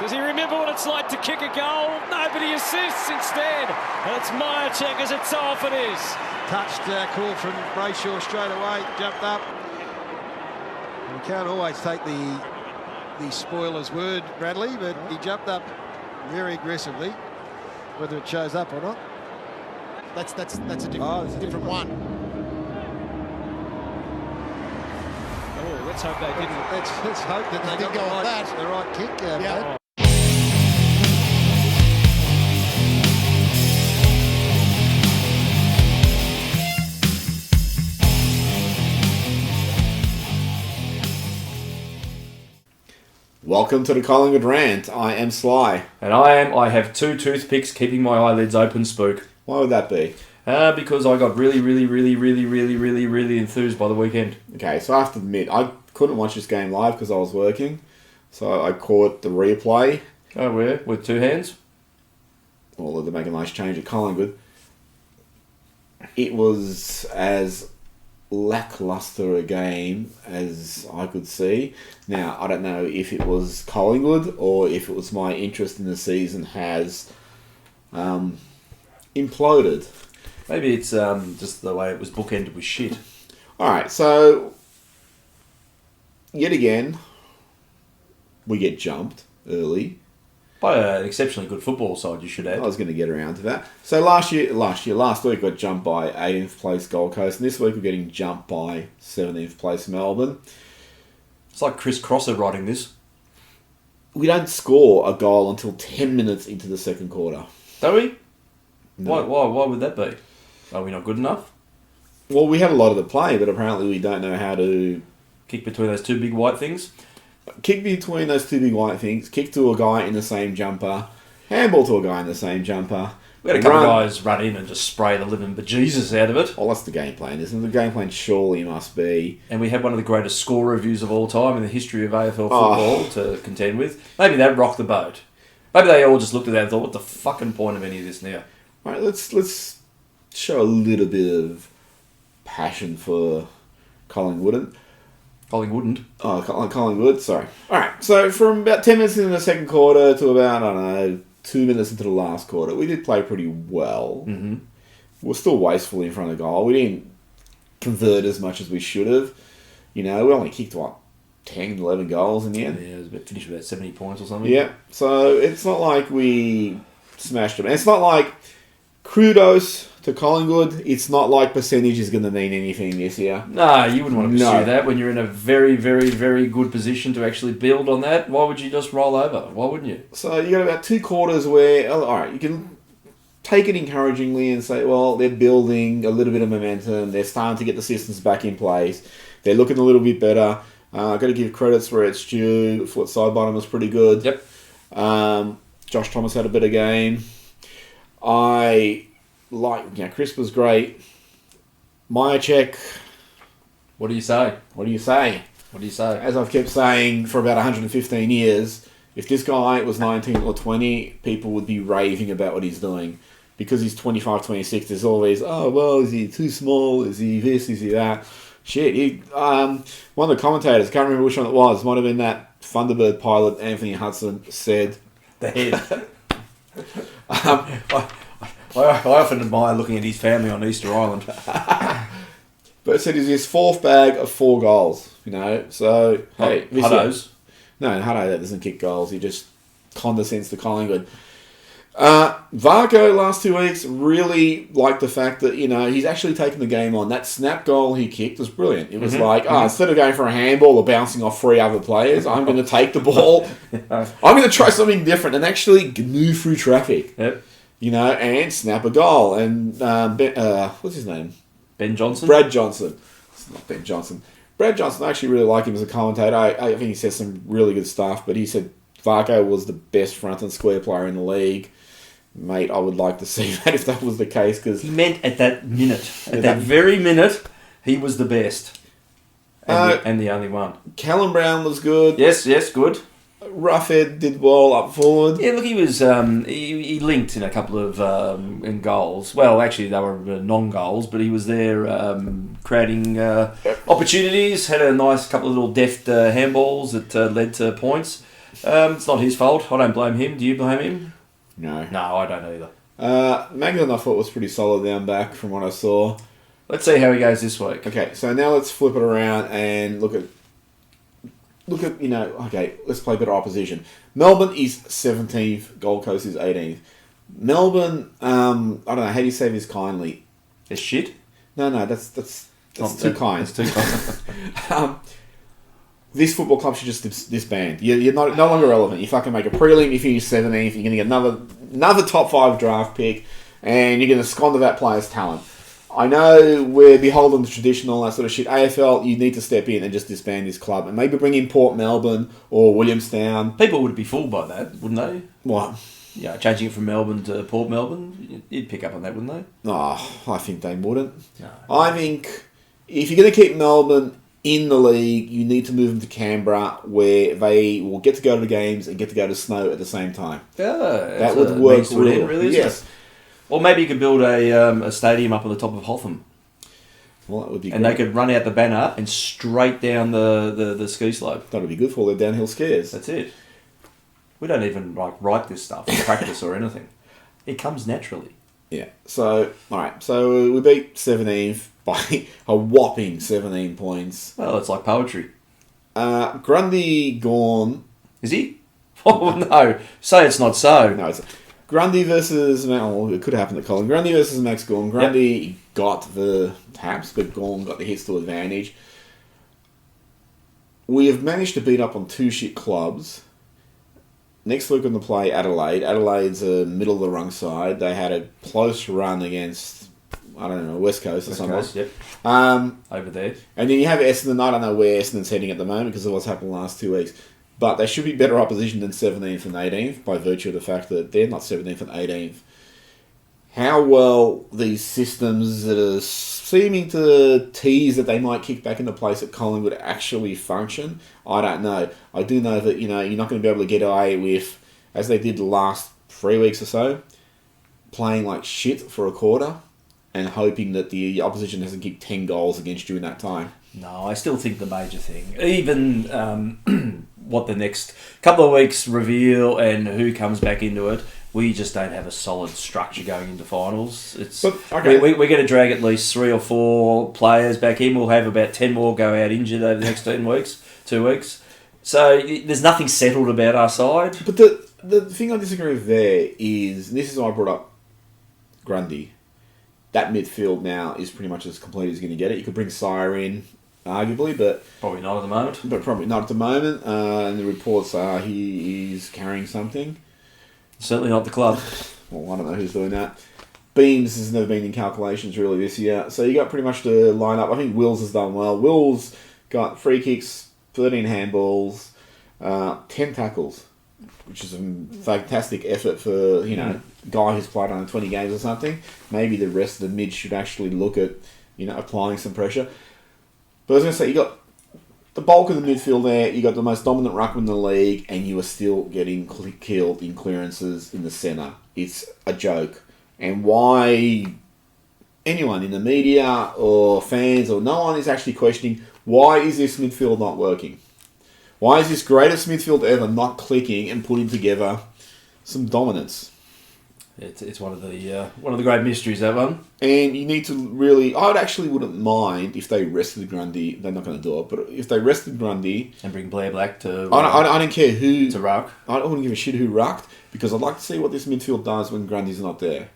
Does he remember what it's like to kick a goal? Nobody assists instead. And it's Myercheck, as it so often is. Touched call from Brayshaw straight away, jumped up. And we can't always take the spoiler's word, Bradley, but he jumped up very aggressively, whether it shows up or not. That's a different one. Oh, let's hope they didn't. Let's hope that they did got go off the right kick. Yeah. Welcome to the Collingwood Rant. I am Sly. And I have two toothpicks keeping my eyelids open, Spook. Why would that be? Because I got really enthused by the weekend. Okay, so I have to admit, I couldn't watch this game live because I was working. So I caught the replay. Oh, where? With two hands? Well, they're making a nice change at Collingwood. It was as lackluster a game as I could see. Now, I don't know if it was Collingwood or if it was my interest in the season has imploded. Maybe it's just the way it was bookended with shit. Alright, so yet again, we get jumped early. By an exceptionally good football side, you should add. I was going to get around to that. So last week got jumped by 18th place Gold Coast, and this week we're getting jumped by 17th place Melbourne. It's like Chris Crosser writing this. We don't score a goal until 10 minutes into the second quarter. Don't we? No. Why would that be? Are we not good enough? Well, we had a lot of the play, but apparently we don't know how to Kick between those two big white things? kick between those two big white things, kick to a guy in the same jumper, handball to a guy in the same jumper. We had a couple of guys run in and just spray the living bejesus out of it. Well, that's the game plan, isn't it? The game plan surely must be... And we had one of the greatest score reviews of all time in the history of AFL football to contend with. Maybe that rocked the boat. Maybe they all just looked at that and thought, what the fucking point of any of this now? All right, let's show a little bit of passion for Collingwood. Collingwood, sorry. All right, so from about 10 minutes into the second quarter to about, 2 minutes into the last quarter, we did play pretty well. Mm-hmm. We're still wasteful in front of goal. We didn't convert as much as we should have. We only kicked, 10, 11 goals in the end? Yeah, it was finished with about 70 points or something. Yeah, so it's not like we smashed them. And it's not like kudos to Collingwood. It's not like percentage is going to mean anything this year. No, you wouldn't want to pursue that when you're in a very, very, very good position to actually build on that. Why would you just roll over? Why wouldn't you? So you got about 2 quarters where, all right, you can take it encouragingly and say, well, they're building a little bit of momentum. They're starting to get the systems back in place. They're looking a little bit better. I've got to give credits where it's due. Foot side bottom was pretty good. Yep. Josh Thomas had a better game. Chris was great. Myercheck. What do you say? As I've kept saying for about 115 years, if this guy was 19 or 20, people would be raving about what he's doing. Because he's 25, 26, there's always, is he too small? Is he this? Is he that? Shit. One of the commentators, can't remember which one it was, might have been that Thunderbird pilot, Anthony Hudson, said... The head. I often admire looking at his family on Easter Island. But it said he's his 4th bag of 4 goals, so... Hey, Huttos? No, Hutto doesn't kick goals, he just condescends to Collingwood. Varco, last 2 weeks, really liked the fact that, he's actually taken the game on. That snap goal he kicked was brilliant. It was instead of going for a handball or bouncing off 3 other players, I'm going to take the ball. I'm going to try something different and actually move through traffic. Yep. And snap a goal. And, what's his name? Ben Johnson? Brad Johnson. It's not Ben Johnson. Brad Johnson, I actually really like him as a commentator. I think he says some really good stuff, but he said Varco was the best front and square player in the league. Mate, I would like to see that if that was the case. Cause he meant at that minute. At that very minute, he was the best. And the only one. Callum Brown was good. Yes, good. Roughhead did well up forward. Yeah, look, he was he linked in a couple of in goals. Well, actually, they were non-goals, but he was there creating opportunities. Had a nice couple of little deft handballs that led to points. It's not his fault. I don't blame him. Do you blame him? No. No, I don't either. Magnan, I thought was pretty solid down back from what I saw. Let's see how he goes this week. Okay, so now let's flip it around and look at okay, let's play better opposition. Melbourne is 17th, Gold Coast is 18th. Melbourne, I don't know, how do you say this kindly? It's shit? No, that's too kind. It's too kind. This football club should just disband. You're no longer relevant. You fucking make a prelim, you finish 17th, you're going to get another top 5 draft pick, and you're going to squander that player's talent. I know we're beholden to traditional, that sort of shit. AFL, you need to step in and just disband this club and maybe bring in Port Melbourne or Williamstown. People would be fooled by that, wouldn't they? What? Yeah, changing it from Melbourne to Port Melbourne, you'd pick up on that, wouldn't they? Oh, I think they wouldn't. No. I think if you're going to keep Melbourne in the league, you need to move them to Canberra, where they will get to go to the games and get to go to Snow at the same time. Yeah, that would work means to an end, really, isn't yes. it? Or maybe you could build a stadium up on the top of Hotham. Well, that would be and great. they could run out the banner and straight down the ski slope. That would be good for all their downhill skiers. That's it. We don't even write this stuff or practice or anything. It comes naturally. Yeah. So, all right. So we beat 17th by a whopping 17 points. Well, it's like poetry. Grundy gone. Is he? Oh, no. Say it's not so. No, it's Grundy versus... Well, it could happen to Colin. Grundy versus Max Gorn. Grundy got the taps, but Gorn got the hits to advantage. We have managed to beat up on 2 shit clubs. Next week on the play, Adelaide. Adelaide's a middle of the rung side. They had a close run against, I don't know, West Coast or something. West Coast, yep. Over there. And then you have Essendon. I don't know where Essendon's heading at the moment because of what's happened the last 2 weeks. But they should be better opposition than 17th and 18th by virtue of the fact that they're not 17th and 18th. How well these systems that are seeming to tease that they might kick back into place at Collingwood actually function, I don't know. I do know that, you're not going to be able to get away with, as they did the last 3 weeks or so, playing like shit for a quarter and hoping that the opposition doesn't kick 10 goals against you in that time. No, I still think the major thing, even what the next couple of weeks reveal and who comes back into it, we just don't have a solid structure going into finals. We're going to drag at least 3 or 4 players back in. We'll have about 10 more go out injured over the next 2 weeks. So there's nothing settled about our side. But the thing I disagree with there is, and this is why I brought up Grundy, that midfield now is pretty much as complete as you're going to get it. You could bring Sire in, arguably, but... Probably not at the moment. But probably not at the moment. And the reports are he is carrying something. Certainly not the club. Well, I don't know who's doing that. Beams has never been in calculations really this year. So you got pretty much the line-up. I think Wills has done well. Wills got free kicks, 13 handballs, 10 tackles, which is a fantastic effort for, a guy who's played under 20 games or something. Maybe the rest of the mid should actually look at, applying some pressure. But I was going to say, you got the bulk of the midfield there, you got the most dominant ruckman in the league, and you are still getting killed in clearances in the centre. It's a joke. And why anyone in the media or fans or no one is actually questioning, why is this midfield not working? Why is this greatest midfield ever not clicking and putting together some dominance? It's one of the great mysteries, that one. And you need to really... I wouldn't mind if they rested Grundy. They're not going to do it, but if they rested Grundy... And bring Blair Black to... I don't care who... To ruck. I don't want to give a shit who rucked, because I'd like to see what this midfield does when Grundy's not there.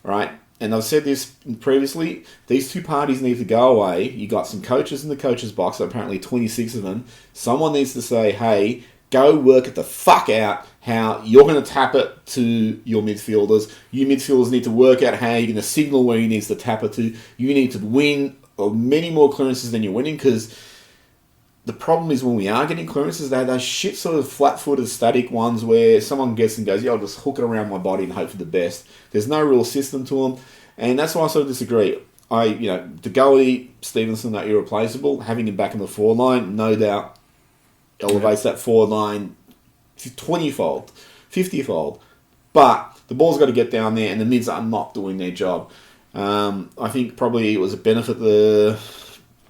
Right? And I've said this previously, these 2 parties need to go away. You got some coaches in the coaches box, apparently 26 of them. Someone needs to say, hey, go work it the fuck out how you're going to tap it to your midfielders. You midfielders need to work out how you're going to signal where you need to tap it to. You need to win many more clearances than you're winning, because the problem is when we are getting clearances, they're those shit sort of flat-footed, static ones where someone gets and goes, yeah, I'll just hook it around my body and hope for the best. There's no real system to them, and that's why I sort of disagree. De Goey, Stevenson, that irreplaceable. Having him back in the 4 line, no doubt, elevates that 4 line 20-fold, 50-fold. But the ball's got to get down there, and the mids are not doing their job. I think probably it was a benefit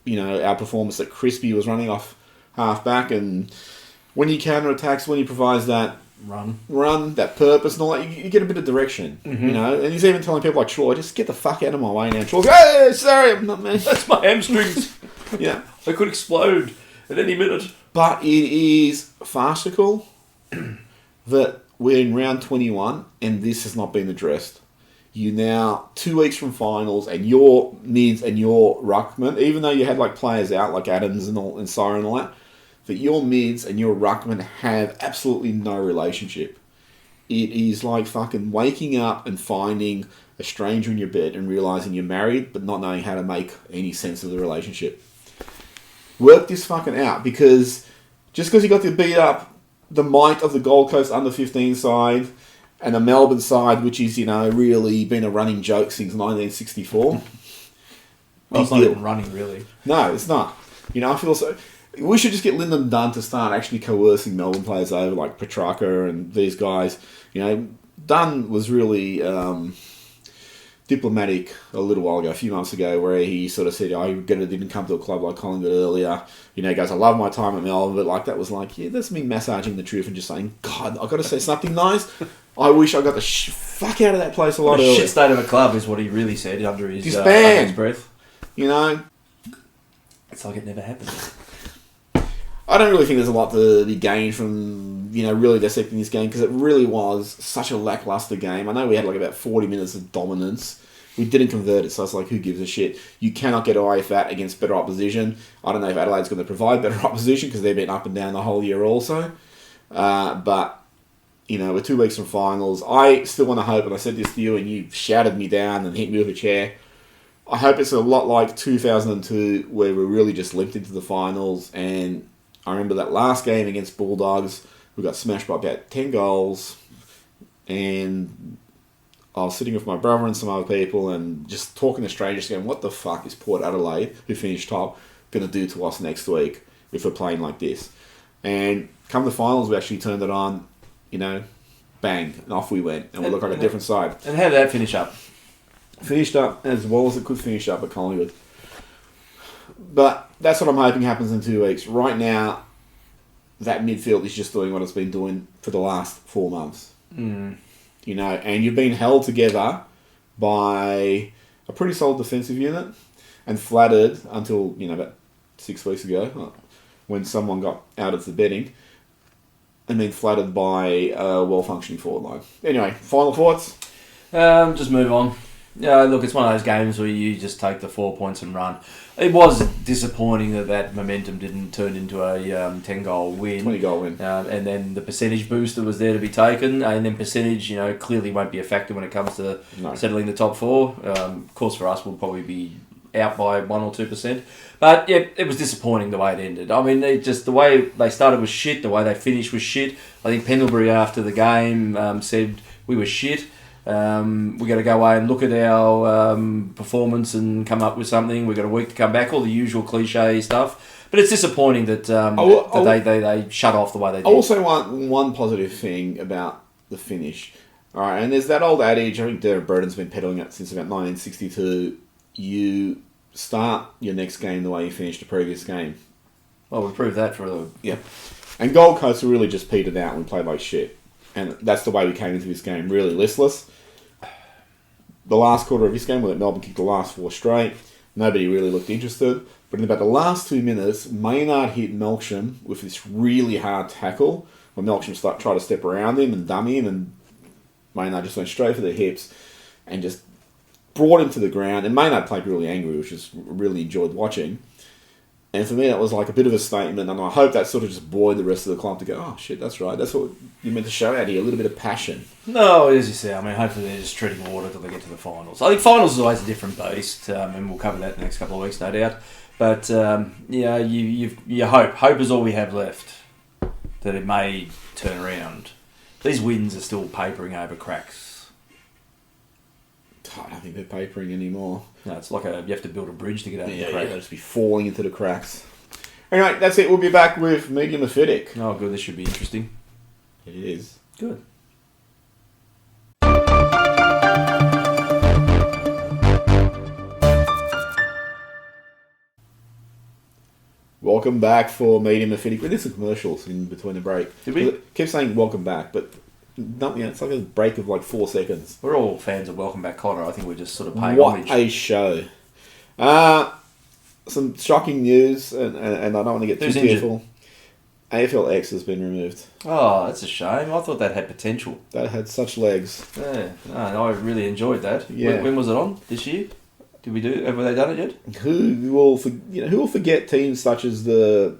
our performance that Crispy was running off half back, and when he counter-attacks, when he provides that run, that purpose and all that, you get a bit of direction, you know. And he's even telling people like Troy, just get the fuck out of my way now. Troy's like, hey, sorry, I'm not, man. That's my hamstrings. Yeah. They could explode at any minute. But it is farcical that we're in round 21 and this has not been addressed. You now 2 weeks from finals and your mids and your ruckman, even though you had like players out like Adams and Siren and all that, that your mids and your ruckman have absolutely no relationship. It is like fucking waking up and finding a stranger in your bed and realising you're married but not knowing how to make any sense of the relationship. Work this fucking out, because just because you got to beat up the might of the Gold Coast under 15 side and the Melbourne side, which is, you know, really been a running joke since 1964. Well, it's not even running, really. No, it's not. You know, I feel so... We should just get Lyndon Dunn to start actually coercing Melbourne players over, like Petrarca and these guys. You know, Dunn was really diplomatic a little while ago, a few months ago, where he sort of said, oh, you didn't come to a club like Collingwood earlier. You know, he goes, I love my time at Melbourne, but like that was like, yeah, that's me massaging the truth and just saying, God, I've got to say something nice. I wish I got the fuck out of that place a lot earlier. Shit state of a club is what he really said under his breath. You know? It's like it never happened. I don't really think there's a lot to be gained from, you know, really dissecting this game, because it really was such a lackluster game. I know we had like about 40 minutes of dominance. We didn't convert it, so it's like, who gives a shit? You cannot get away with that against better opposition. I don't know if Adelaide's going to provide better opposition, because they've been up and down the whole year also. But, you know, we're 2 weeks from finals. I still want to hope, and I said this to you, and you shouted me down and hit me with a chair. I hope it's a lot like 2002, where we really just limped into the finals. And I remember that last game against Bulldogs, we got smashed by about 10 goals, and I was sitting with my brother and some other people and just talking to strangers, going, what the fuck is Port Adelaide, who finished top, going to do to us next week if we're playing like this? And come the finals, we actually turned it on, you know, bang, and off we went, and we look like a different side. And how did that finish up? Finished up as well as it could finish up at Collingwood. But that's what I'm hoping happens in 2 weeks. Right now, that midfield is just doing what it's been doing for the last 4 months. You know, and you've been held together by a pretty solid defensive unit, and flattered until, you know, about 6 weeks ago, when someone got out of the betting, and then flattered by a well-functioning forward line. Anyway, final thoughts? Just move on. Yeah, look, it's one of those games where you just take the 4 points and run. It was disappointing that momentum didn't turn into a 10-goal win. 20-goal win. And then the percentage booster was there to be taken. And then percentage, you know, clearly won't be a factor when it comes to settling the top four. Of course, for us, we'll probably be out by 1 or 2%. But, yeah, it was disappointing the way it ended. I mean, the way they started was shit. The way they finished was shit. I think Pendlebury, after the game, said we were shit. We got to go away and look at our performance and come up with something. We've got a week to come back, all the usual cliche stuff. But it's disappointing that they shut off the way they did. I also want one positive thing about the finish. All right, and there's that old adage, I think Darren Burton's been peddling it since about 1962. You start your next game the way you finished the previous game. Well, we proved that for the... Yep. And Gold Coast really just petered out and we played like shit. And that's the way we came into this game, really listless. The last quarter of this game, we let Melbourne kick the last 4 straight. Nobody really looked interested. But in about the last 2 minutes, Maynard hit Melksham with this really hard tackle, where Melksham tried to step around him and dummy him, and Maynard just went straight for the hips and just brought him to the ground. And Maynard played really angry, which is really enjoyed watching. And for me, that was like a bit of a statement, and I hope that sort of just buoyed the rest of the club to go, oh shit, that's right, that's what you meant to show out here, a little bit of passion. No, as you say, I mean, hopefully they're just treading water till they get to the finals. I think finals is always a different beast, and we'll cover that in the next couple of weeks, no doubt. But, yeah, you hope is all we have left, that it may turn around. These wins are still papering over cracks. I don't think they're papering anymore. No, it's like you have to build a bridge to get out of the crack. Yeah, they'll just be falling into the cracks. Anyway, that's it. We'll be back with Medium Acidic. Oh, good. This should be interesting. It is. Good. welcome back for medium acidic. We did some commercials in between the break. Did we? Kept saying welcome back, but not, it's like a break of like 4 seconds. We're all fans of Welcome Back, Connor. I think we're just sort of paying What homage. a show. Some shocking news, and I don't want to get too Who's injured? careful. AFLX has been removed. Oh, that's a shame. I thought that had potential. That had such legs. Yeah, no, I really enjoyed that. Yeah. When was it on? This year? Have they done it yet? Who will forget teams such as the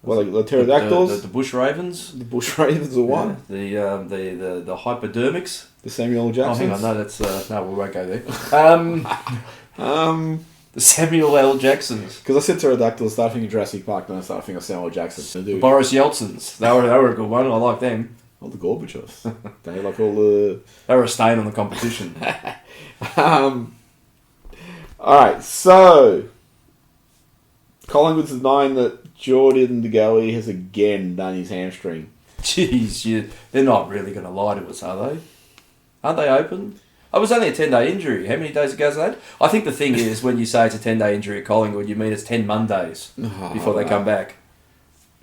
pterodactyls, The Bush Ravens. the Bush Ravens are one, The hypodermics. the Samuel Oh, Jacksons. hang on, no, that's no, we won't go there. The Samuel L. Jacksons, Because I said pterodactyls, started thinking Jurassic Park, then I started thinking Samuel Jackson. the Boris Yeltsins. They were a good one. I like them. All the Gorbachevs. They like all the... They were a stain on the competition. Alright, so... Collingwood's denying that Jordan DeGoey has again done his hamstring. Jeez, they're not really going to lie to us, are they? Aren't they open? It was only a 10-day injury. How many days ago was that? I think the thing is, when you say it's a 10-day injury at Collingwood, you mean it's 10 Mondays before they come back.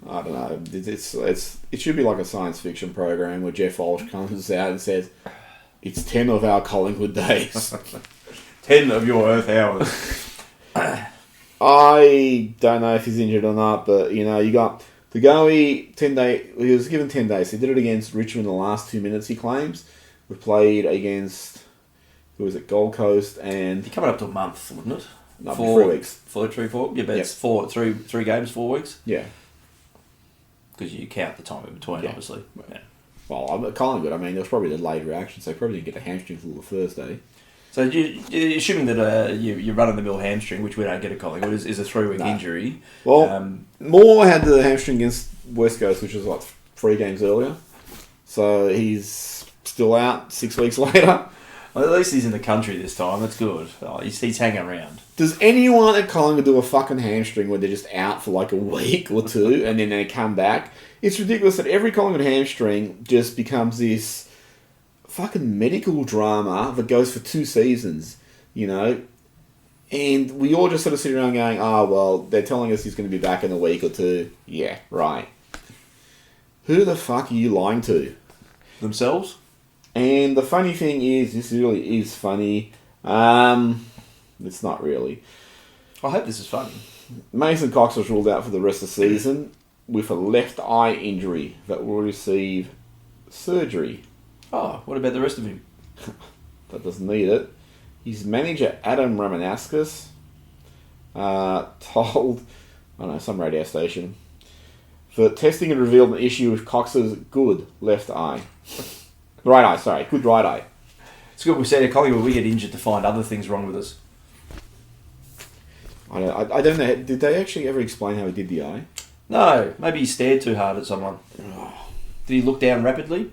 I don't know. It should be like a science fiction program where Jeff Walsh comes out and says, it's 10 of our Collingwood days. 10 of your Earth hours. I don't know if he's injured or not, but, you got DeGoey, 10 day. He was given 10 days. He did it against Richmond in the last 2 minutes, he claims. We played against... Who was it? Gold Coast and... You're coming up to a month, wouldn't it? No, 3 weeks. 4. Yeah, but Yep. it's three games, 4 weeks. Yeah. Because you count the time in between, Yeah. obviously. Yeah. Well, I'm at Collingwood. I mean, there was probably a delayed reaction, so they probably didn't get the hamstring until the Thursday. So you're assuming that your run-of-the-mill hamstring, which we don't get at Collingwood, is a 3-week injury. Well, Moore had the hamstring against West Coast, which was like 3 games earlier. So he's still out 6 weeks later. Well, at least he's in the country this time. That's good. Oh, he's hanging around. Does anyone at Collingwood do a fucking hamstring where they're just out for like a week or 2 and then they come back? It's ridiculous that every Collingwood hamstring just becomes this fucking medical drama that goes for 2 seasons, And we all just sort of sit around going, well, they're telling us he's going to be back in a week or 2. Yeah, right. Who the fuck are you lying to? Themselves? And the funny thing is, this really is funny. It's not really. I hope this is funny. Mason Cox was ruled out for the rest of the season with a left eye injury that will receive surgery. Oh, what about the rest of him? That doesn't need it. His manager, Adam Ramanauskas, told, some radio station, that testing had revealed an issue with Cox's good left eye. Good right eye. It's good we said at Collingwood we get injured to find other things wrong with us. I don't know. Did they actually ever explain how he did the eye? No, maybe he stared too hard at someone. Did he look down rapidly?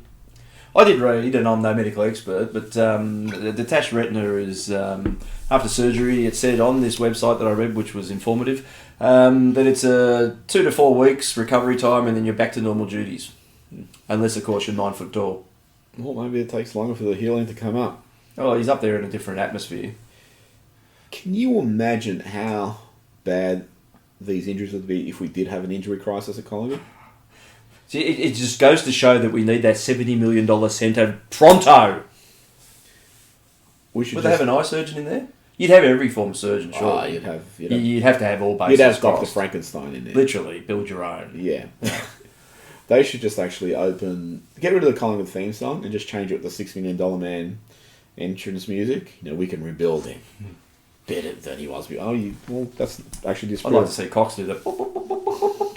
I did read, and I'm no medical expert, but the detached retina is, after surgery, it said on this website that I read, which was informative, that it's a 2 to 4 weeks recovery time and then you're back to normal duties. Unless, of course, you're 9 foot tall. Well, maybe it takes longer for the healing to come up. Oh, he's up there in a different atmosphere. Can you imagine how bad these injuries would be if we did have an injury crisis at Collingwood? See, it just goes to show that we need that $70 million centre pronto. Would they have an eye surgeon in there? You'd have every form of surgeon, surely. You'd have to have all bases You'd have Dr. crossed. Frankenstein in there. Literally, build your own. Yeah. They should just actually get rid of the Collingwood theme song and just change it with the $6 Million Man entrance music. We can rebuild him better than he was. That's actually I'd like to see Cox do that.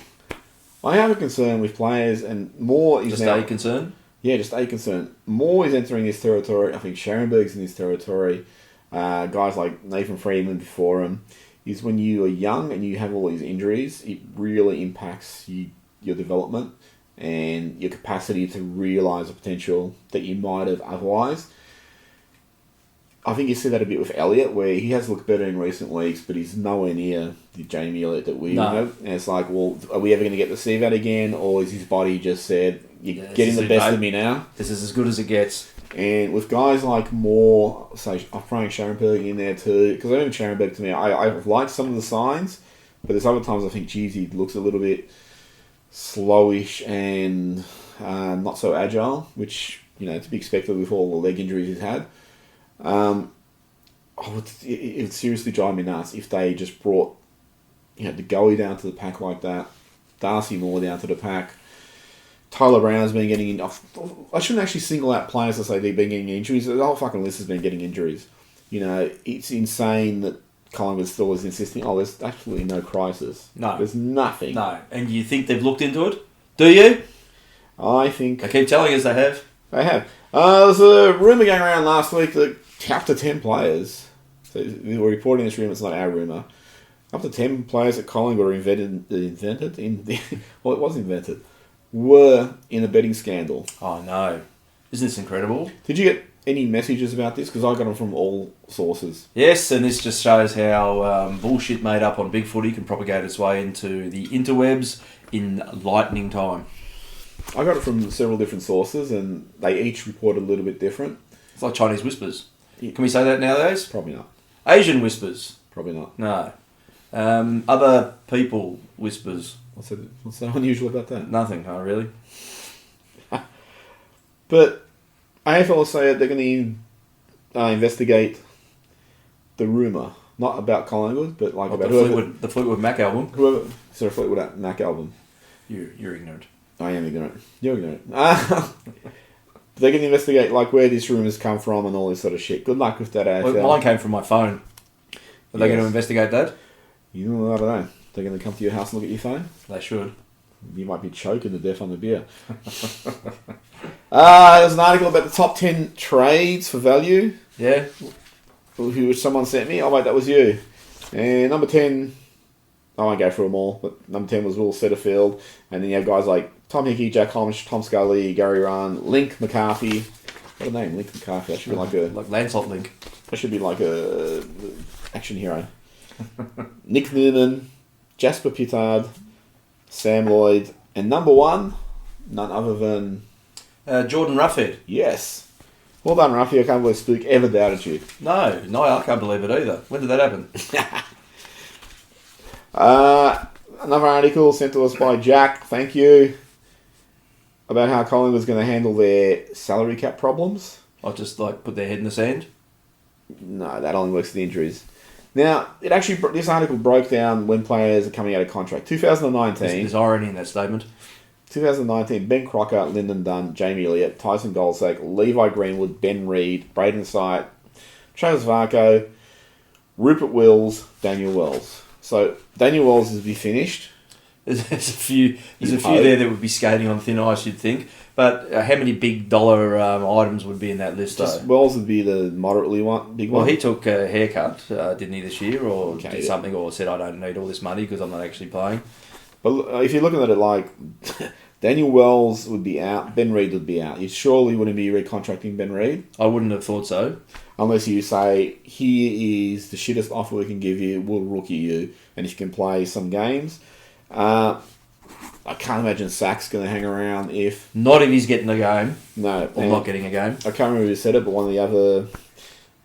I have a concern with players, and Moore is Just now... a concern? Yeah, just a concern. Moore is entering his territory. I think Scharenberg's in his territory. Guys like Nathan Freeman before him. Is when you are young and you have all these injuries, it really impacts your development and your capacity to realise the potential that you might have otherwise. I think you see that a bit with Elliott, where he has looked better in recent weeks, but he's nowhere near the Jamie Elliott that we know. And it's like, well, are we ever going to get to see that again? Or is his body just said, you're getting the best of me now? This is as good as it gets. And with guys like Moore, say, I'm throwing Scharenberg in there too, because I don't Scharenberg to me, I've liked some of the signs, But there's other times I think, geez, he looks a little bit slowish and not so agile, which, to be expected with all the leg injuries he's had. It would seriously drive me nuts if they just brought, De Goey down to the pack like that, Darcy Moore down to the pack. Tyler Brown's been getting in. I shouldn't actually single out players to say they've been getting injuries. The whole fucking list has been getting injuries. It's insane that Collingwood still is insisting, there's absolutely no crisis. No. There's nothing. No. And you think they've looked into it? Do you? I think... They keep telling us they have. They have. There was a rumour going around last week that up to 10 players... So we were reporting this rumour, it's not our rumour. Up to 10 players at Collingwood were were in a betting scandal. Oh, no. Isn't this incredible? Did you get any messages about this? Because I got them from all sources. Yes, and this just shows how bullshit made up on Big Footy can propagate its way into the interwebs in lightning time. I got it from several different sources, and they each reported a little bit different. It's like Chinese whispers. Yeah. Can we say that nowadays? Probably not. Asian whispers? Probably not. No. Other people whispers? What's so unusual about that? Nothing, really. But AFL say they're going to investigate the rumour, not about Collingwood, but about the Fleetwood Mac album. Fleetwood Mac album. You're ignorant. I am ignorant. You're ignorant. They can investigate where this rumours come from and all this sort of shit. Good luck with that, AFL. Well, mine came from my phone. Are they going to investigate that? I don't know. They're going to come to your house and look at your phone? They should. You might be choking to death on the beer. There's an article about the top 10 trades for value. Yeah. Which someone sent me. Oh, wait, that was you. And number 10, I won't go through them all, but number 10 was Will Setterfield. And then you have guys like Tom Hickey, Jack Holmes, Tom Scully, Gary Runn, Link McCarthy. What a name, Link McCarthy. That should be like Lancelot Link. That should be like a action hero. Nick Newman, Jasper Pittard, Sam Lloyd, and number 1, none other than... Jordan Ruffhead. Yes. Well done, Ruffy. I can't believe Spook ever doubted you. No, I can't believe it either. When did that happen? Another article sent to us by Jack, thank you, about how Collingwood's going to handle their salary cap problems. I'll just put their head in the sand? No, that only works for the injuries. Now, this article broke down when players are coming out of contract. 2019... There's irony in that statement. 2019, Ben Crocker, Lyndon Dunn, Jamie Elliott, Tyson Goldsack, Levi Greenwood, Ben Reid, Braden Sight, Travis Varco, Rupert Wills, Daniel Wells. So, Daniel Wells is to be finished. There's a few there that would be skating on thin ice, you'd think. But how many big dollar items would be in that list, though? Wells would be the moderately big one. Well, he took a haircut, didn't he, this year? Or did something, or said, I don't need all this money because I'm not actually playing. But if you're looking at it Daniel Wells would be out, Ben Reid would be out. You surely wouldn't be recontracting Ben Reid. I wouldn't have thought so. Unless you say, here is the shittest offer we can give you, we'll rookie you, and if you can play some games. I can't imagine Sack's going to hang around if... Not if he's getting a game. No. Or not getting a game. I can't remember who said it, but one of the other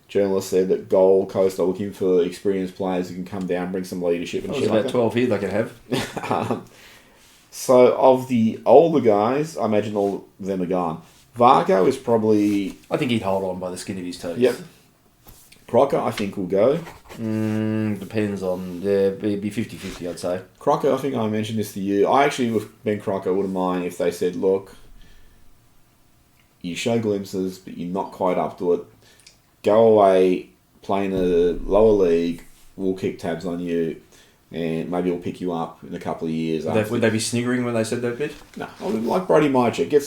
journalists said that Gold Coast are looking for experienced players who can come down, bring some leadership and shit like that. There's about 12 here they can have. So, of the older guys, I imagine all of them are gone. Vargo is probably... I think he'd hold on by the skin of his teeth. Yep. Crocker, I think, will go. Depends on... it'd be 50-50, I'd say. Crocker, I think I mentioned this to you. I actually, with Ben Crocker, wouldn't mind if they said, look, you show glimpses, but you're not quite up to it. Go away, play in a lower league, we'll keep tabs on you, and maybe we'll pick you up in a couple of years. Would they be sniggering when they said that bit? No, like Brody Mychek, get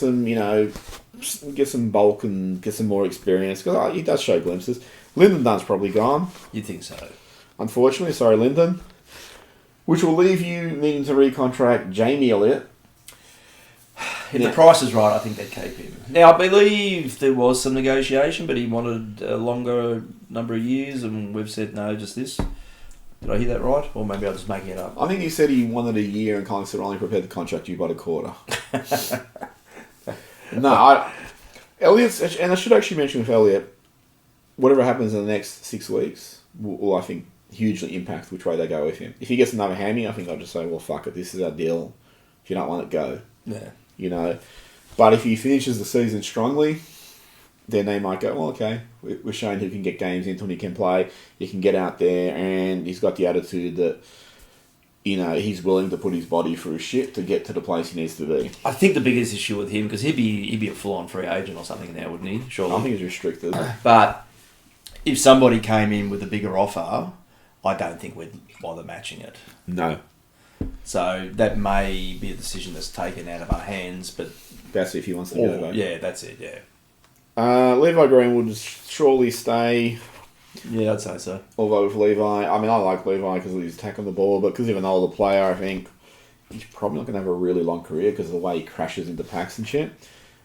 some bulk and get some more experience, because he does show glimpses. Lyndon Dunn's probably gone. You'd think so. Unfortunately, sorry, Lyndon. Which will leave you needing to recontract Jamie Elliott. If the price is right, I think they'd keep him. Now, I believe there was some negotiation, but he wanted a longer number of years, and we've said no, just this. Did I hear that right? Or maybe I'm just making it up. I think he said he wanted a year, and Collingwood said, only prepared to contract you by the quarter. Elliott's, and I should actually mention with Elliott, whatever happens in the next 6 weeks, will I think hugely impact which way they go with him. If he gets another hammy, I think I'll just say, well, fuck it, this is our deal. If you don't want it, go. Yeah. You know, but if he finishes the season strongly, then they might go, well, okay, we're showing he can get games into and he can play, he can get out there, and he's got the attitude that, you know, he's willing to put his body through shit to get to the place he needs to be. I think the biggest issue with him, because he'd be a full-on free agent or something now, wouldn't he? Surely. I think he's restricted. But if somebody came in with a bigger offer, I don't think we'd bother matching it. No. So that may be a decision that's taken out of our hands, but... That's if he wants to go, though. Yeah, that's it, yeah. Levi Green would surely stay. Yeah, I'd say so. Although with Levi, I mean, I like Levi because of his attack on the ball, but because he's an older player, I think he's probably not going to have a really long career because of the way he crashes into packs and shit.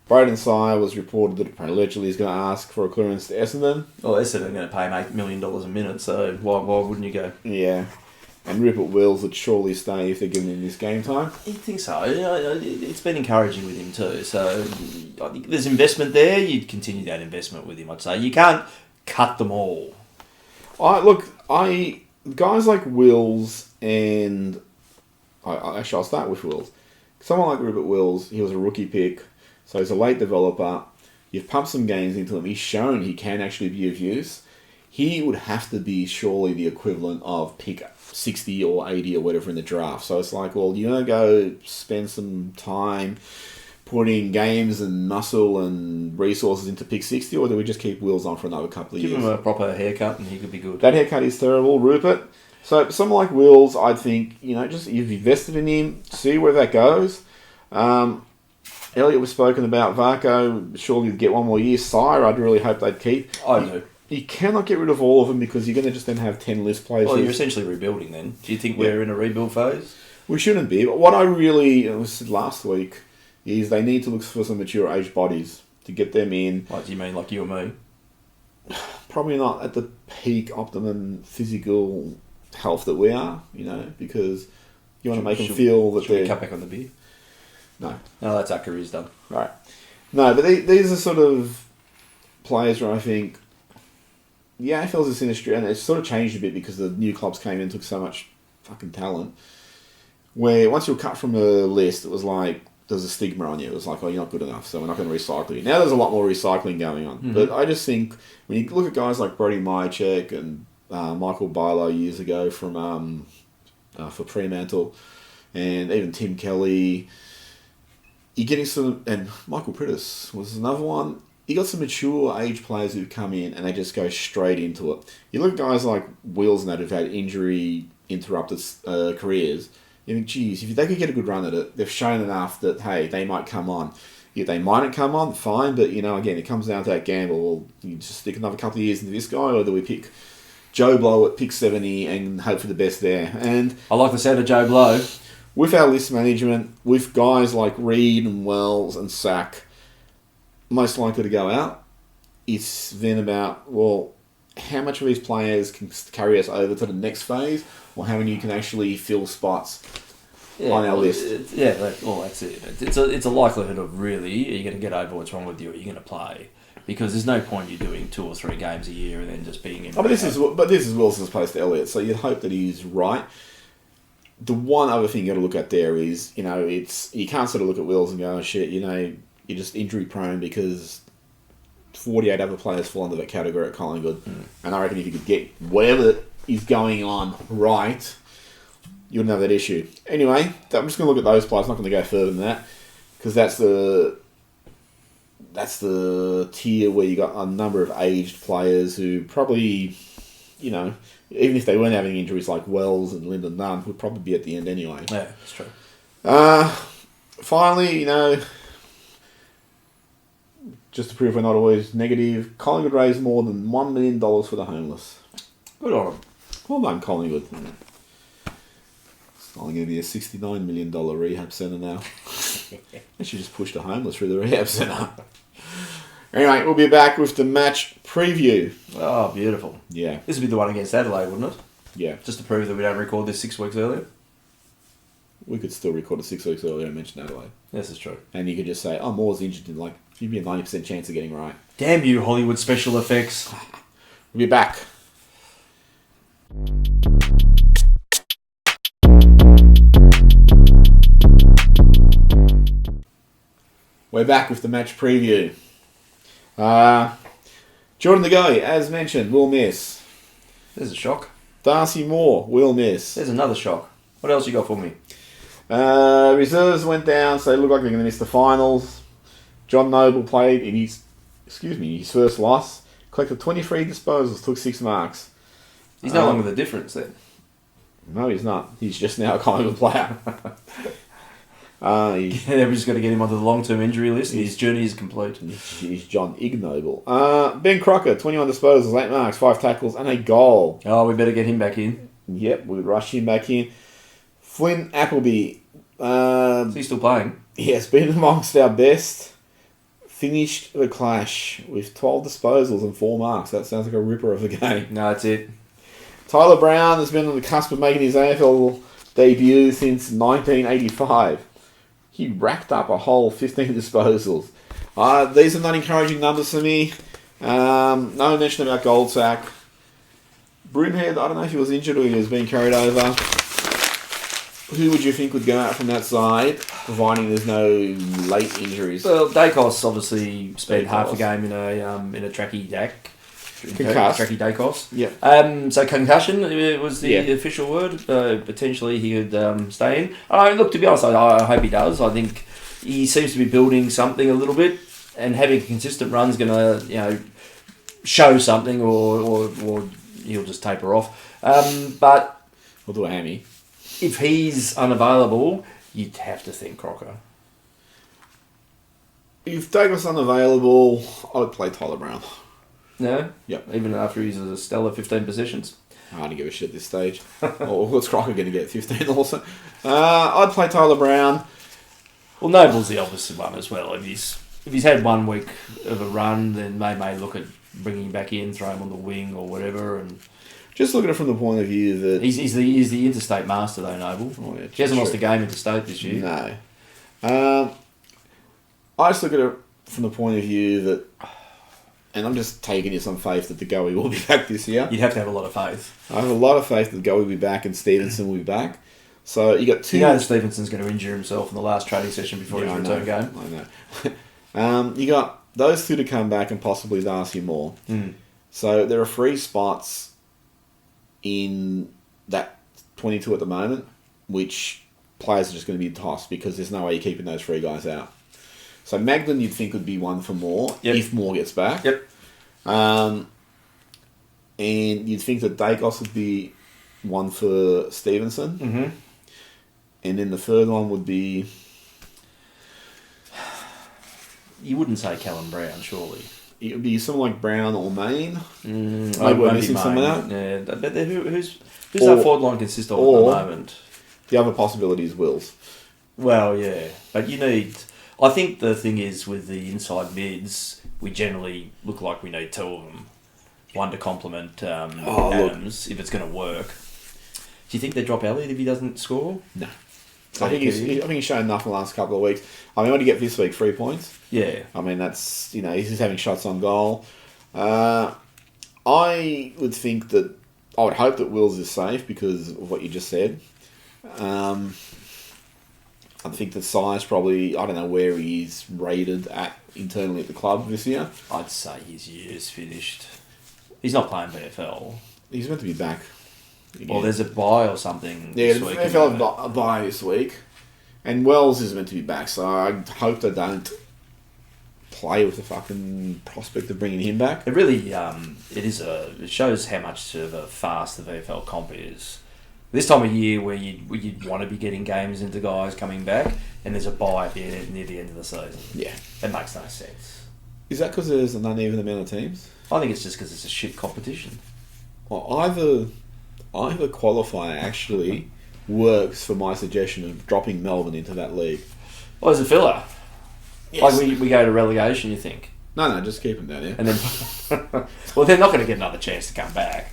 Braden Sire was reported that allegedly he's going to ask for a clearance to Essendon. Well, Essendon are going to pay him $8 million a minute, so why wouldn't you go? Yeah. And Rupert Wills would surely stay if they're giving him this game time. I think so. It's been encouraging with him too. So I think there's investment there. You'd continue that investment with him, I'd say. You can't cut them all. Guys like Wills and... I'll start with Wills. Someone like Rupert Wills, he was a rookie pick, so he's a late developer. You've pumped some games into him. He's shown he can actually be of use. He would have to be surely the equivalent of pick 60 or 80 or whatever in the draft. So it's like, well, you're going to go spend some time putting games and muscle and resources into pick 60, or do we just keep Wills on for another couple of years? Give him a proper haircut and he could be good. That haircut is terrible, Rupert. So someone like Wills, I think, you know, just you've invested in him, see where that goes. Elliot was spoken about. Varco, surely you'd get one more year. Sire, I'd really hope they'd keep. I do. You cannot get rid of all of them because you're going to just then have 10 list players. Well, you're essentially rebuilding then. Do you think we're in a rebuild phase? We shouldn't be. But what I really said last week is they need to look for some mature age bodies to get them in. Like, do you mean like you and me? Probably not at the peak optimum physical health that we are, you know, because you want to make them feel that they're... we cut back on the beer? No. No, that's our career's done. Right. No, but these are sort of players where I think the AFL's this industry, and it's sort of changed a bit because the new clubs came in and took so much fucking talent, where once you were cut from a list, it was like, there was a stigma on you. It was like, oh, you're not good enough, so we're not going to recycle you. Now there's a lot more recycling going on. Mm-hmm. But I just think, when you look at guys like Brody Myercheck and Michael Bilo years ago from for Fremantle, and even Tim Kelly, you're getting some, and Michael Prittis was another one. You got some mature age players who come in and they just go straight into it. You look at guys like Wills and that who've had injury interrupted careers. You think, geez, if they could get a good run at it, they've shown enough that, hey, they might come on. If they mightn't come on, fine, but, you know, again, it comes down to that gamble. Well, you just stick another couple of years into this guy, or do we pick Joe Blow at pick 70 and hope for the best there? And I like the sound of Joe Blow. With our list management, with guys like Reid and Wells and Sack most likely to go out, it's then about, well, how much of these players can carry us over to the next phase, or how many can actually fill spots on our list? That's it. It's a likelihood of really, are you going to get over what's wrong with you, or are you going to play? Because there's no point you doing 2 or 3 games a year and then just being in. But this is Wilson's place to Elliott, so you'd hope that he's right. The one other thing you got to look at there is, you know, you can't sort of look at Wills and go, oh shit, you know, you're just injury prone because 48 other players fall under that category at Collingwood. Mm. And I reckon if you could get whatever is going on right, you wouldn't have that issue. Anyway, I'm just going to look at those players. I'm not going to go further than that because that's the tier where you got a number of aged players who probably, you know, even if they weren't having injuries like Wells and Lyndon Nunn, would probably be at the end anyway. Yeah, that's true. Finally, you know, just to prove we're not always negative, Collingwood raised more than $1 million for the homeless. Good on them. Well done, Collingwood. It's only going to be a $69 million rehab centre now. They should just push the homeless through the rehab centre. Anyway, we'll be back with the match preview. Oh, beautiful. Yeah. This would be the one against Adelaide, wouldn't it? Yeah. Just to prove that we don't record this 6 weeks earlier? We could still record it 6 weeks earlier and mention Adelaide. This is true. And you could just say, oh, Moore's injured, and like, you'd be a 90% chance of getting right. Damn you, Hollywood special effects. We'll be back. We're back with the match preview. Jordan De Goey, as mentioned, will miss. There's a shock. Darcy Moore will miss. There's another shock. What else you got for me? Reserves went down, so they look like they're going to miss the finals. John Noble played in his first loss. Collected 23 disposals, took 6 marks. He's no longer the difference then. No, he's not. He's just now a Collingwood player. We've just got to get him onto the long-term injury list, and his journey is complete. He's John Ignoble. Ben Crocker, 21 disposals, 8 marks, 5 tackles, and a goal. Oh, we better get him back in. Yep, we would rush him back in. Flynn Appleby. Is he still playing? Yes, been amongst our best. Finished the clash with 12 disposals and 4 marks. That sounds like a ripper of the game. No, that's it. Tyler Brown has been on the cusp of making his AFL debut since 1985. He racked up a whole 15 disposals. These are not encouraging numbers for me. No mention about Goldsack. Broomhead, I don't know if he was injured or he was being carried over. Who would you think would go out from that side, providing there's no late injuries? Well, Dacos obviously spent half a game in a tracky DAC. Concussed. Tracky Dacos. Yeah. So concussion was the official word. Potentially he could stay in. Look, to be honest, I hope he does. I think he seems to be building something a little bit, and having a consistent run is going to show something, or he'll just taper off. But We'll do a hammy. if he's unavailable, you'd have to think Crocker. If Douglas unavailable, I would play Tyler Brown. No? Yep. Even after he's a stellar 15 possessions? I don't give a shit at this stage. Or what's Crocker going to get? 15 also? I'd play Tyler Brown. Well, Noble's the obvious one as well. If he's had 1 week of a run, then they may look at bringing him back in, throw him on the wing or whatever. And Just look at it from the point of view that... he's the interstate master though, Noble. Oh, yeah, He hasn't true. lost a game interstate this year. No. I just look at it from the point of view that... And I'm just taking this on faith that the Goey will be back this year. You'd have to have a lot of faith. I have a lot of faith that the Goey will be back and Stevenson will be back. So you got 2... You know that Stevenson's going to injure himself in the last training session before his return game. I know. You got those 2 to come back and possibly Darcy Moore. So there are 3 spots in that 22 at the moment, which players are just going to be tossed because there's no way you're keeping those 3 guys out. So Magdalen you'd think would be one for Moore if Moore gets back. Yep. And you'd think that Dacos would be one for Stevenson. Mm-hmm. And then the third one would be... You wouldn't say Callum Brown, surely. It would be someone like Brown or Maine. Maybe we're missing some of that. Yeah, but who's that forward line consist of at the moment? The other possibility is Wills. Well, yeah, but you need... I think the thing is with the inside mids, we generally look like we need 2 of them. One to complement Adams, if it's going to work. Do you think they drop Elliott if he doesn't score? No. I think he's shown enough in the last couple of weeks. I mean, what did he get this week? 3 points? Yeah. I mean, that's, he's just having shots on goal. I would think that, I would hope that Wills is safe because of what you just said. I think the size probably, I don't know where he is rated at internally at the club this year. I'd say his year's finished. He's not playing VFL. He's meant to be back. Again. Well, there's a bye or something Yeah, this week. the VFL bye this week. And Wells is meant to be back, so I hope they don't play with the fucking prospect of bringing him back. It really, it shows how much of a fast the VFL comp is. This time of year where you'd want to be getting games into guys coming back, and there's a bye near the end of the season. Yeah. It makes no sense. Is that because there's an uneven amount of teams? I think it's just because it's a shit competition. Well, either qualifier actually works for my suggestion of dropping Melbourne into that league. Well, as a filler. Yes. Like we go to relegation, you think? No, just keep them down here. And then, well, they're not going to get another chance to come back.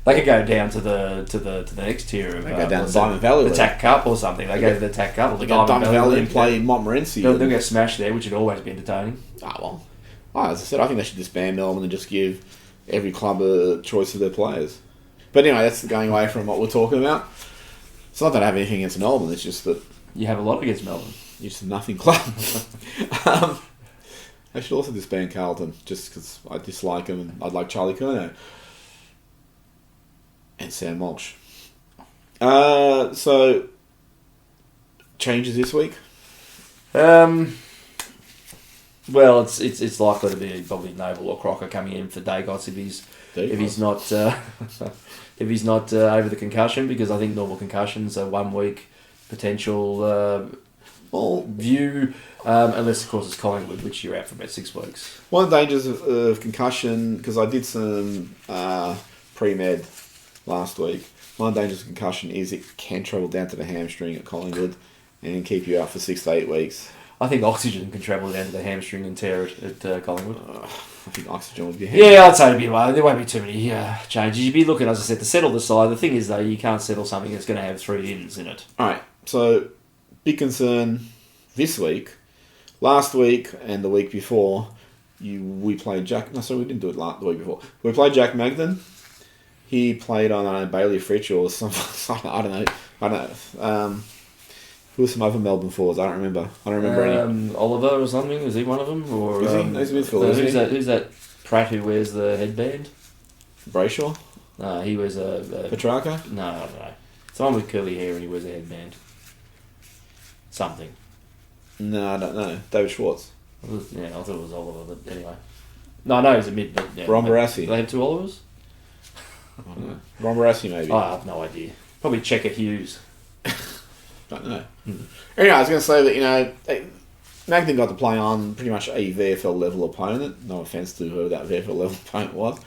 They could go down to the next tier of they go down to Diamond Valley, the TAC Cup or something. They go to the TAC Cup or the Diamond Valley and play Montmorency. They'll get smashed there, which would always be entertaining. Well, as I said, I think they should disband Melbourne and just give every club a choice of their players. But anyway, that's going away from what we're talking about. It's not that I have anything against Melbourne. It's just that you have a lot against Melbourne. You're just a nothing club. I should also disband Carlton just because I dislike him and I'd like Charlie Curnow and Sam Walsh. So changes this week. Well, it's likely to be probably Noble or Crocker coming in for Dagos if he's not over the concussion, because I think normal concussions are 1 week potential view, unless of course it's Collingwood, which you're out for about 6 weeks. One of the dangers of concussion, because I did some pre-med last week, one of the dangers of concussion is it can travel down to the hamstring at Collingwood and keep you out for 6 to 8 weeks. I think oxygen can travel down to the hamstring and tear it at Collingwood. I think oxygen would be Yeah, I'd say it'd be there won't be too many changes. You'd be looking, as I said, to settle the side. The thing is, though, you can't settle something that's going to have 3 ins in it. Alright, so big concern this week. Last week and the week before, we played Jack... No, sorry, we didn't do it the week before. We played Jack Magden. He played on Bailey Fritsch or something. I don't know. Who were some other Melbourne forwards? I don't remember any. Oliver or something? Was he one of them? Or He's a midfielder. Who's that Pratt who wears the headband? Brayshaw? No, he wears a Petrarca? No, I don't know. Someone with curly hair and he wears a headband. Something. No, I don't know. David Schwartz. Yeah, I thought it was Oliver, but anyway. No, he's a mid. But yeah, Ron Barassi. Do they have 2 Olivers? I don't know. Ron Barassi, maybe. I have no idea. Probably Checker Hughes. Don't know. Anyway, I was going to say that, Magden got to play on pretty much a VFL level opponent. No offence to whoever that VFL level opponent was.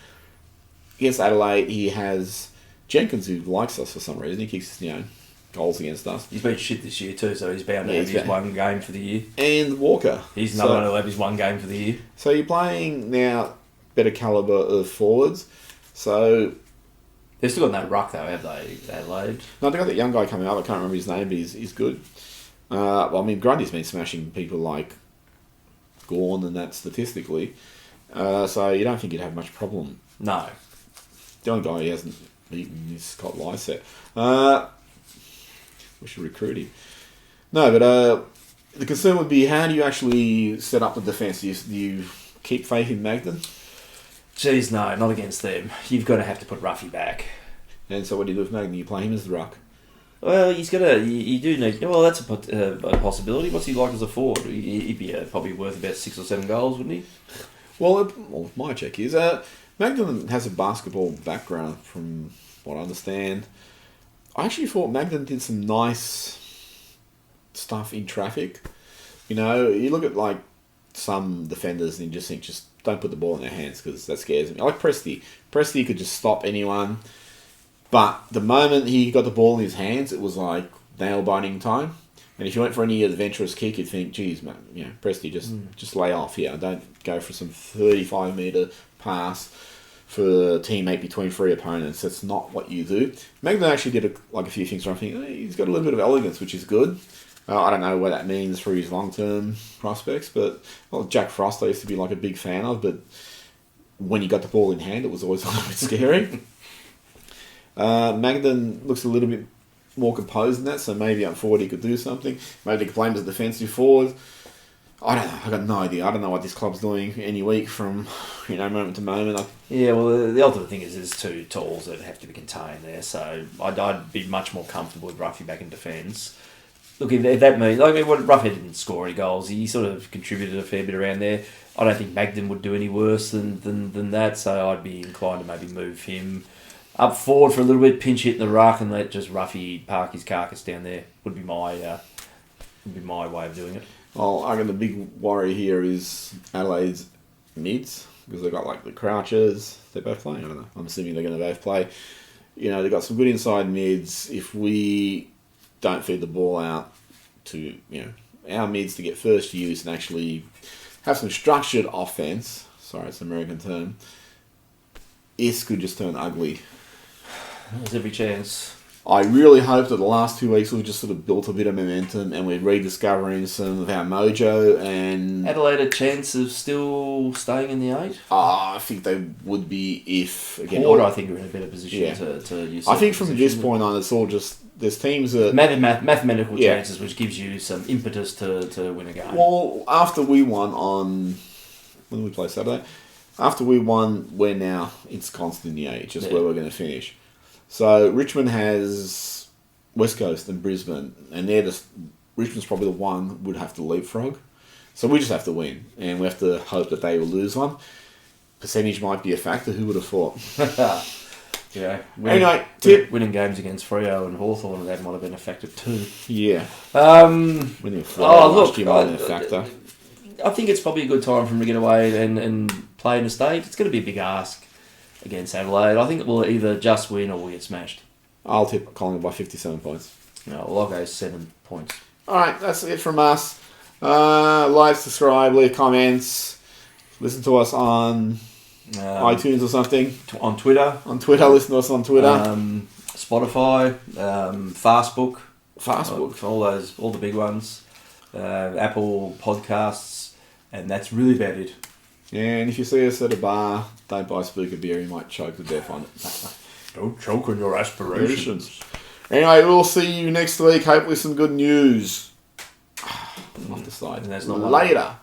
Against Adelaide, he has Jenkins, who likes us for some reason. He kicks, goals against us. He's been shit this year too, so he's bound to have his 1 game for the year. And Walker. He's another one who'll have his 1 game for the year. So you're playing now better calibre of forwards. So... They've still got no ruck though, have they, Adelaide? No, they've got that young guy coming up. I can't remember his name, but he's good. Grundy's been smashing people like Gawn and that statistically. So you don't think you'd have much problem. No. The only guy he hasn't beaten is Scott Lycett. We should recruit him. No, but the concern would be, how do you actually set up the defence? Do you keep faith in Magden? Geez, no, not against them. You've got to have to put Ruffy back. And so what do you do with Magden? You play him as the ruck? Well, he's got to... You do need... Well, that's a possibility. What's he like as a forward? He'd be probably worth about 6 or 7 goals, wouldn't he? Well, my check is... Magden has a basketball background, from what I understand. I actually thought Magden did some nice stuff in traffic. You look at, some defenders and you just think, don't put the ball in their hands, because that scares me. I like Presti. Presti could just stop anyone. But the moment he got the ball in his hands, it was like nail-biting time. And if you went for any adventurous kick, you'd think, geez, man, Presti, just lay off here. Don't go for some 35-metre pass for a teammate between 3 opponents. That's not what you do. Magden actually did a few things where I think he's got a little bit of elegance, which is good. I don't know what that means for his long-term prospects, but Jack Frost I used to be a big fan of, but when he got the ball in hand, it was always a little bit scary. Magden looks a little bit more composed than that, so maybe up forward he could do something. Maybe they could play him as a defensive forward. I don't know. I got no idea. I don't know what this club's doing any week from moment to moment. Yeah, well, the ultimate thing is there's 2 tools that have to be contained there, so I'd be much more comfortable with Ruffy back in defence. Look, if that means... Ruffhead didn't score any goals. He sort of contributed a fair bit around there. I don't think Magden would do any worse than that, so I'd be inclined to maybe move him up forward for a little bit, pinch hit in the ruck, and let just Ruffy park his carcass down there. Would be my way of doing it. Well, I reckon the big worry here is Adelaide's mids, because they've got the Crouchers. They're both playing, I don't know. I'm assuming they're going to both play. They've got some good inside mids. If we don't feed the ball out to our mids to get first use and actually have some structured offense, sorry, it's an American term, this could just turn ugly. There's every chance. I really hope that the last 2 weeks we've just sort of built a bit of momentum and we're rediscovering some of our mojo. And Adelaide a chance of still staying in the 8? I think they would be if... Port, I think, are in a better position to use. I think from this point on, it's all just there's teams that mathematical Yeah. chances, which gives you some impetus to win a game. Well, after we won on when did we play Saturday? After we won, we're now ensconced in the eight, just where we're going to finish. So Richmond has West Coast and Brisbane, and they're just Richmond's probably the one would have to leapfrog. So we just have to win, and we have to hope that they will lose one. Percentage might be a factor. Who would have thought? Yeah. Anyway, tip. Winning games against Freo and Hawthorn, that might have been a factor too. Yeah. Look, Winning last year might have been a factor. I think it's probably a good time for him to get away and play in the state. It's going to be a big ask against Adelaide. I think it will either just win or we'll get smashed. I'll tip Collingwood by 57 points. No, well, I'll go 7 points. All right, that's it from us. Like, subscribe, leave comments, listen to us on iTunes or something. On Twitter. On Twitter, listen to us on Twitter. Spotify, Fastbook. Fastbook. All the big ones. Apple Podcasts, and that's really about it. Yeah, and if you see us at a bar, don't buy Spooker beer, you might choke to death on it. Don't choke on your aspirations. Anyway, we'll see you next week. Hopefully some good news. Off the side. And that's not later.